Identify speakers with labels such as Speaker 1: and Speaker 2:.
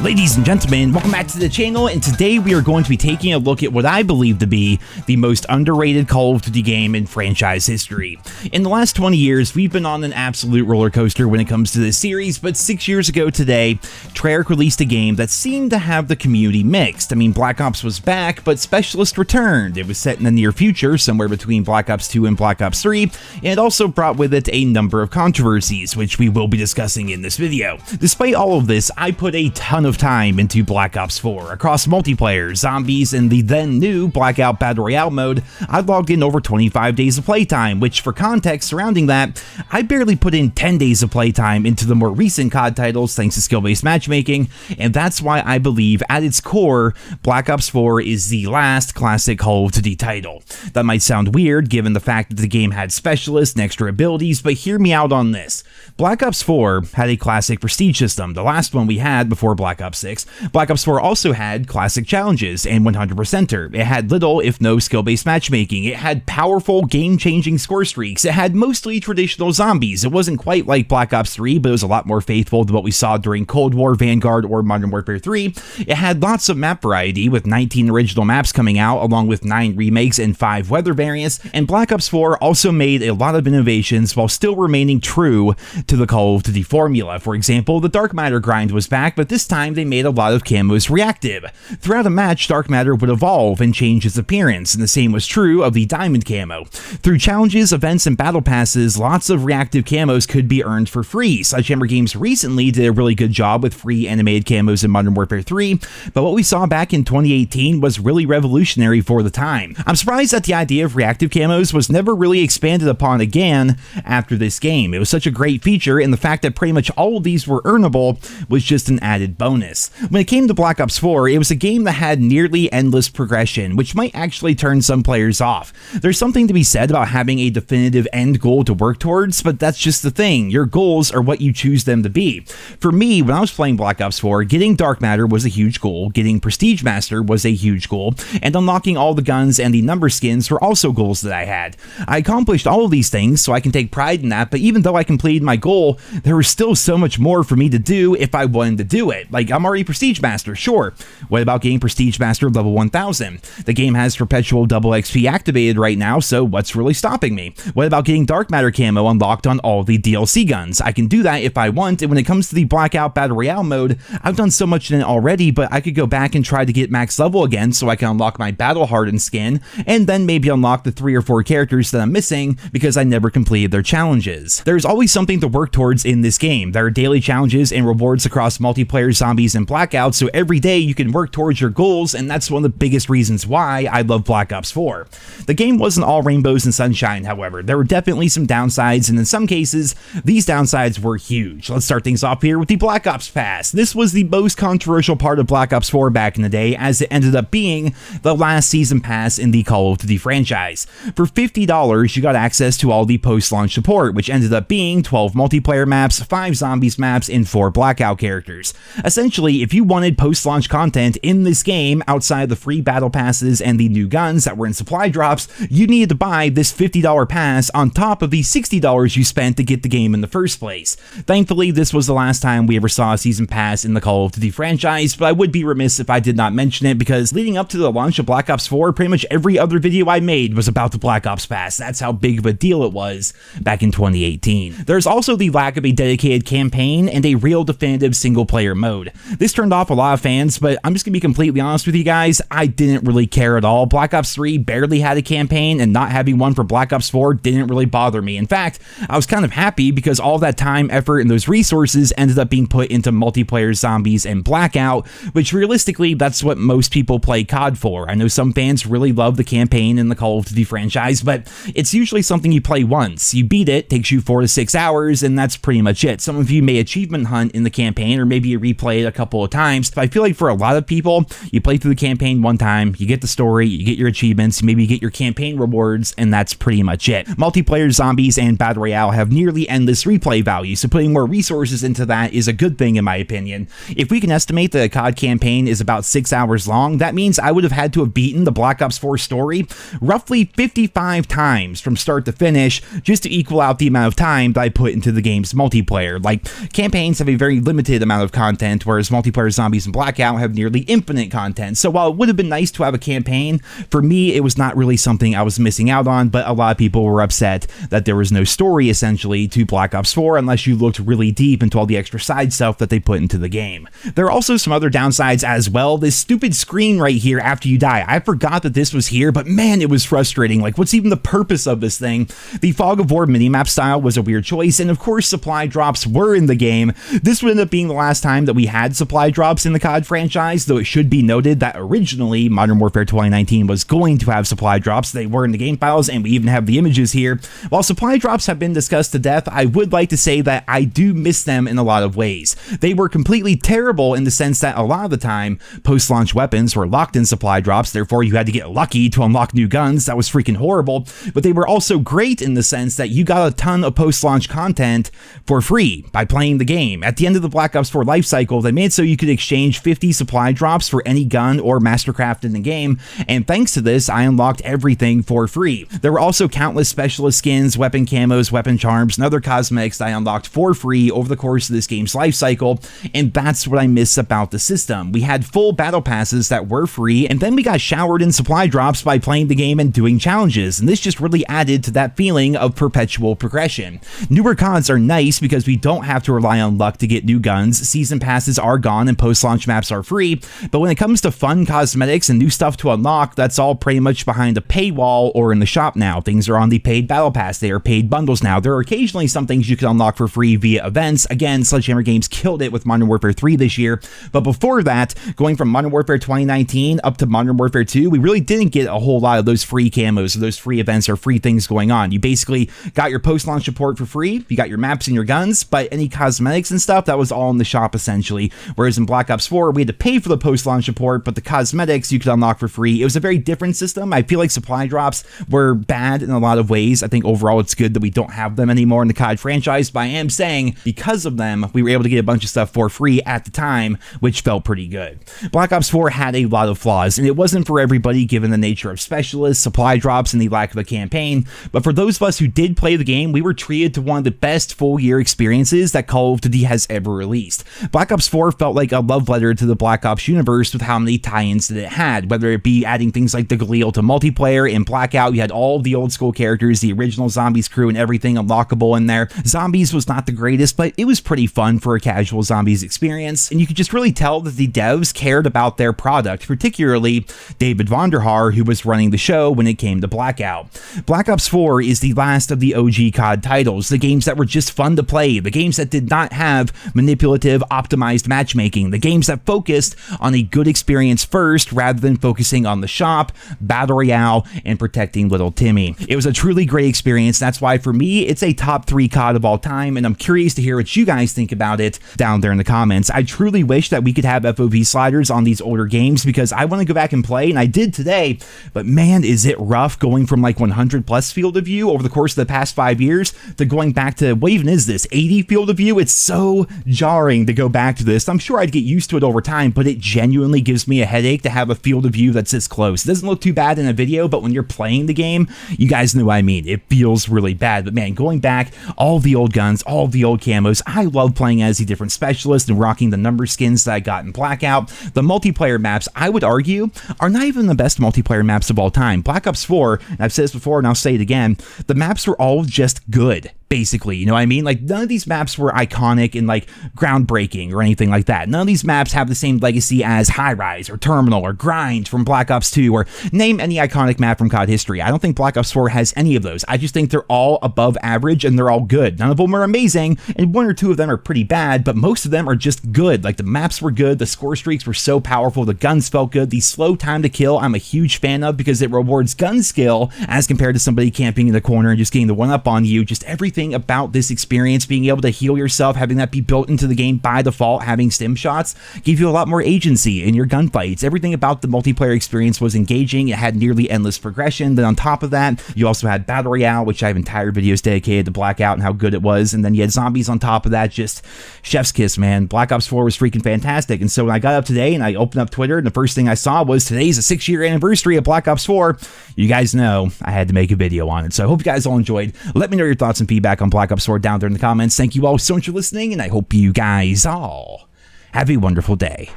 Speaker 1: Ladies and gentlemen, welcome back to the channel, and today we are going to be taking a look at what I believe to be the most underrated Call of Duty game in franchise history. In the last 20 years, we've been on an absolute roller coaster when it comes to this series, but 6 years ago today, Treyarch released a game that seemed to have the community mixed. I mean, Black Ops was back, but Specialist returned. It was set in the near future, somewhere between Black Ops 2 and Black Ops 3, and it also brought with it a number of controversies, which we will be discussing in this video. Despite all of this, I put a ton of time into Black Ops 4. Across multiplayer, zombies, and the then new Blackout Battle Royale mode, I logged in over 25 days of playtime, which for context surrounding that, I barely put in 10 days of playtime into the more recent COD titles thanks to skill-based matchmaking, and that's why I believe at its core, Black Ops 4 is the last classic Call of Duty title. That might sound weird given the fact that the game had specialists and extra abilities, but hear me out on this. Black Ops 4 had a classic prestige system, the last one we had before Black Ops 6. Black Ops 4 also had classic challenges and 100%er. It had little, if no, skill-based matchmaking. It had powerful, game-changing score streaks. It had mostly traditional zombies. It wasn't quite like Black Ops 3, but it was a lot more faithful to what we saw during Cold War, Vanguard, or Modern Warfare 3. It had lots of map variety, with 19 original maps coming out, along with 9 remakes and 5 weather variants, and Black Ops 4 also made a lot of innovations while still remaining true to the Call of Duty formula. For example, the Dark Matter grind was back, but this time they made a lot of camos reactive. Throughout a match, Dark Matter would evolve and change its appearance, and the same was true of the Diamond camo. Through challenges, events, and battle passes, lots of reactive camos could be earned for free. Sledgehammer Games recently did a really good job with free animated camos in Modern Warfare 3, but what we saw back in 2018 was really revolutionary for the time. I'm surprised that the idea of reactive camos was never really expanded upon again after this game. It was such a great feature, and the fact that pretty much all of these were earnable was just an added bonus. When it came to Black Ops 4, it was a game that had nearly endless progression, which might actually turn some players off. There's something to be said about having a definitive end goal to work towards, but that's just the thing. Your goals are what you choose them to be. For me, when I was playing Black Ops 4, getting Dark Matter was a huge goal, getting Prestige Master was a huge goal, and unlocking all the guns and the number skins were also goals that I had. I accomplished all of these things, so I can take pride in that, but even though I completed my goal, there was still so much more for me to do if I wanted to do it. Like, I'm already Prestige Master, sure. What about getting Prestige Master level 1000? The game has perpetual double XP activated right now, so what's really stopping me? What about getting Dark Matter camo unlocked on all the DLC guns? I can do that if I want, and when it comes to the Blackout Battle Royale mode, I've done so much in it already, but I could go back and try to get max level again so I can unlock my Battle Hardened skin, and then maybe unlock the 3 or 4 characters that I'm missing because I never completed their challenges. There's always something to work towards in this game. There are daily challenges and rewards across multiplayer, zombies, and Blackout, so every day you can work towards your goals, and that's one of the biggest reasons why I love Black Ops 4. The game wasn't all rainbows and sunshine, however. There were definitely some downsides, and in some cases, these downsides were huge. Let's start things off here with the Black Ops Pass. This was the most controversial part of Black Ops 4 back in the day, as it ended up being the last season pass in the Call of Duty franchise. For $50, you got access to all the post-launch support, which ended up being 12 multiplayer maps, 5 zombies maps, and 4 Blackout characters. Essentially, if you wanted post-launch content in this game outside the free battle passes and the new guns that were in supply drops, you needed to buy this $50 pass on top of the $60 you spent to get the game in the first place. Thankfully, this was the last time we ever saw a season pass in the Call of Duty franchise, but I would be remiss if I did not mention it because leading up to the launch of Black Ops 4, pretty much every other video I made was about the Black Ops Pass. That's how big of a deal it was back in 2018. There's also the lack of a dedicated campaign and a real definitive single-player mode. This turned off a lot of fans, but I'm just gonna be completely honest with you guys, I didn't really care at all. Black Ops 3 barely had a campaign, and not having one for Black Ops 4 didn't really bother me. In fact, I was kind of happy because all that time, effort, and those resources ended up being put into multiplayer, zombies, and Blackout, which realistically, that's what most people play COD for. I know some fans really love the campaign in the Call of Duty franchise, but it's usually something you play once. You beat it, takes you 4 to 6 hours, and that's pretty much it. Some of you may achievement hunt in the campaign, or maybe you replay it a couple of times, but I feel like for a lot of people, you play through the campaign one time, you get the story, you get your achievements, maybe you get your campaign rewards, and that's pretty much it. Multiplayer, zombies, and Battle Royale have nearly endless replay value, so putting more resources into that is a good thing in my opinion. If we can estimate that a COD campaign is about 6 hours long, that means I would have had to have beaten the Black Ops 4 story roughly 55 times from start to finish just to equal out the amount of time that I put into the game's multiplayer. Like, campaigns have a very limited amount of content, whereas multiplayer zombies and Blackout have nearly infinite content. So while it would have been nice to have a campaign, for me, it was not really something I was missing out on, but a lot of people were upset that there was no story, essentially, to Black Ops 4 unless you looked really deep into all the extra side stuff that they put into the game. There are also some other downsides as well. This stupid screen right here after you die. I forgot that this was here, but man, it was frustrating. Like, what's even the purpose of this thing? The Fog of War minimap style was a weird choice, and of course, supply drops were in the game. This would end up being the last time that we had supply drops in the COD franchise, though it should be noted that originally Modern Warfare 2019 was going to have supply drops. They were in the game files, and we even have the images here. While supply drops have been discussed to death, I would like to say that I do miss them in a lot of ways. They were completely terrible in the sense that a lot of the time, post-launch weapons were locked in supply drops, therefore you had to get lucky to unlock new guns. That was freaking horrible, but they were also great in the sense that you got a ton of post-launch content for free by playing the game. At the end of the Black Ops 4 lifecycle, they made so you could exchange 50 supply drops for any gun or mastercraft in the game, and thanks to this, I unlocked everything for free. There were also countless specialist skins, weapon camos, weapon charms, and other cosmetics that I unlocked for free over the course of this game's lifecycle, and that's what I miss about the system. We had full battle passes that were free, and then we got showered in supply drops by playing the game and doing challenges, and this just really added to that feeling of perpetual progression. Newer CODs are nice because we don't have to rely on luck to get new guns, season passes are gone, and post-launch maps are free, but when it comes to fun cosmetics and new stuff to unlock, that's all pretty much behind a paywall or in the shop now. Things are on the paid battle pass, they are paid bundles now. There are occasionally some things you can unlock for free via events. Again, Sledgehammer Games killed it with Modern Warfare 3 this year, but before that, going from Modern Warfare 2019 up to Modern Warfare 2, we really didn't get a whole lot of those free camos or those free events or free things going on. You basically got your post-launch support for free, you got your maps and your guns, but any cosmetics and stuff, that was all in the shop essentially. Whereas in Black Ops 4, we had to pay for the post-launch support, but the cosmetics you could unlock for free. It was a very different system. I feel like supply drops were bad in a lot of ways. I think overall it's good that we don't have them anymore in the COD franchise, but I am saying because of them, we were able to get a bunch of stuff for free at the time, which felt pretty good. Black Ops 4 had a lot of flaws, and it wasn't for everybody given the nature of specialists, supply drops, and the lack of a campaign, but for those of us who did play the game, we were treated to one of the best full-year experiences that Call of Duty has ever released. Black Ops 4 felt like a love letter to the Black Ops universe with how many tie-ins that it had, whether it be adding things like the Galil to multiplayer. In Blackout, you had all of the old school characters, the original Zombies crew, and everything unlockable in there. Zombies was not the greatest, but it was pretty fun for a casual Zombies experience, and you could just really tell that the devs cared about their product, particularly David Vonderhaar, who was running the show when it came to Blackout. Black Ops 4 is the last of the OG COD titles, the games that were just fun to play, the games that did not have manipulative, optimized matchmaking, the games that focused on a good experience first rather than focusing on the shop, battle royale, and protecting little Timmy. It was a truly great experience. That's why for me, it's a top 3 COD of all time, and I'm curious to hear what you guys think about it down there in the comments. I truly wish that we could have FOV sliders on these older games because I want to go back and play, and I did today, but man, is it rough going from like 100 plus field of view over the course of the past 5 years to going back to, what even is this, 80 field of view? It's so jarring to go back to this. I'm sure I'd get used to it over time, but it genuinely gives me a headache to have a field of view that's this close. It doesn't look too bad in a video, but when you're playing the game, you guys know what I mean. It feels really bad, but man, going back, all the old guns, all the old camos, I love playing as the different specialists and rocking the number skins that I got in Blackout. The multiplayer maps, I would argue, are not even the best multiplayer maps of all time. Black Ops 4, and I've said this before and I'll say it again, the maps were all just good. Basically, you know what I mean? Like, none of these maps were iconic and like groundbreaking or anything like that. None of these maps have the same legacy as High Rise or Terminal or Grind from Black Ops 2 or name any iconic map from COD history. I don't think Black Ops 4 has any of those. I just think they're all above average and they're all good. None of them are amazing, and one or two of them are pretty bad, but most of them are just good. Like, the maps were good, the score streaks were so powerful, the guns felt good, the slow time to kill I'm a huge fan of because it rewards gun skill as compared to somebody camping in the corner and just getting the one up on you. Just everything about this experience, being able to heal yourself, having that be built into the game by default, having stim shots, give you a lot more agency in your gunfights. Everything about the multiplayer experience was engaging. It had nearly endless progression. Then on top of that, you also had Battle Royale, which I have entire videos dedicated to Blackout and how good it was. And then you had zombies on top of that. Just chef's kiss, man. Black Ops 4 was freaking fantastic. And so when I got up today and I opened up Twitter, and the first thing I saw was today's a 6-year anniversary of Black Ops 4. You guys know I had to make a video on it. So I hope you guys all enjoyed. Let me know your thoughts and feedback on Black Ops 4 down there in the comments. Thank you all so much for listening, and I hope you guys all Have a wonderful day.